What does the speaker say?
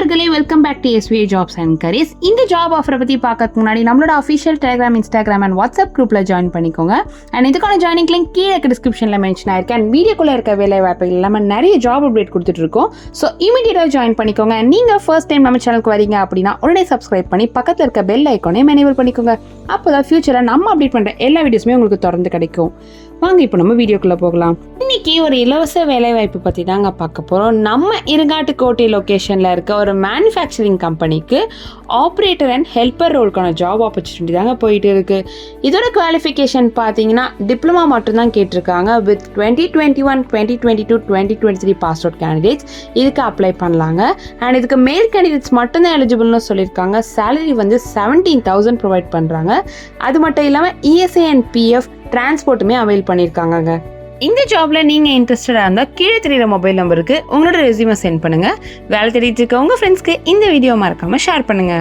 நண்பர்களே, welcome back to SVA jobs and careers. இந்த job ஆஃபரை பற்றி பார்க்கறதுக்கு முன்னாடி நம்மளோட official Telegram, Instagram and WhatsApp குரூப்பில் ஜாயின் பண்ணிக்கோங்க. அண்ட் இதுக்கான ஜாயினிங் லிங்க் கீழே டிஸ்கிரிப்ஷனில் மென்ஷன் ஆயிருக்கு. அண்ட் வீடியோக்குள்ளே இருக்க வேலை வாய்ப்பு இல்லாமல் நிறைய ஜாப் அப்டேட் கொடுத்துட்டு இருக்கோம். ஸோ இமீடியட்டாக ஜாயின் பண்ணிக்கோங்க. அண்ட் நீங்கள் ஃபர்ஸ்ட் டைம் நம்ம சேனலுக்கு வரீங்க அப்படின்னா உடனே சப்ஸ்கிரைப் பண்ணி பக்கத்தில் இருக்க பெல் ஐக்கானையும் எனேபிள் பண்ணிக்கோங்க. அப்போ தான் ஃபியூச்சரில் நம்ம அப்டேட் பண்ணுற எல்லா வீடியோஸுமே உங்களுக்கு தொடர்ந்து கிடைக்கும். வாங்க இப்போ நம்ம வீடியோக்குள்ளே போகலாம். இன்னைக்கு ஒரு இலவச வேலைவாய்ப்பு பற்றி தாங்க பார்க்க போகிறோம். நம்ம இருங்காட்டுக்கோட்டை லொக்கேஷனில் இருக்க ஒரு மேனுஃபேக்சரிங் கம்பெனிக்கு ஆப்ரேட்டர் அண்ட் ஹெல்ப்பர் ரோலுக்கான ஜாப் ஆப்பர்ச்சுனிட்டி தாங்க போயிட்டு இருக்குது. இதோட குவாலிஃபிகேஷன் பார்த்தீங்கன்னா டிப்ளமா மட்டும்தான் கேட்டிருக்காங்க. வித் 2021, 2022, 2023 பாஸ் அவுட் கேண்டிடேட்ஸ் இதுக்கு அப்ளை பண்ணலாங்க. அண்ட் இதுக்கு மேல் கேண்டிடேட்ஸ் மட்டும்தான் எலிஜிபிள்னு சொல்லியிருக்காங்க. சேலரி வந்து 17,000 ப்ரொவைட் பண்ணுறாங்க. அது மட்டும் இல்லாமல் ESI அண்ட் PF டிரான்ஸ்போர்ட்டுமே அவைல் பண்ணியிருக்காங்க. இந்த ஜாப்ல நீங்க இன்ட்ரெஸ்டடா இருந்தா கீழே தெரியுற மொபைல் நம்பருக்கு உங்களோட ரெஸ்யூமை சென்ட் பண்ணுங்க. வேலை தேடிட்டு இருக்க உங்க ஃப்ரெண்ட்ஸ்க்கு இந்த வீடியோ மறக்காம ஷேர் பண்ணுங்க.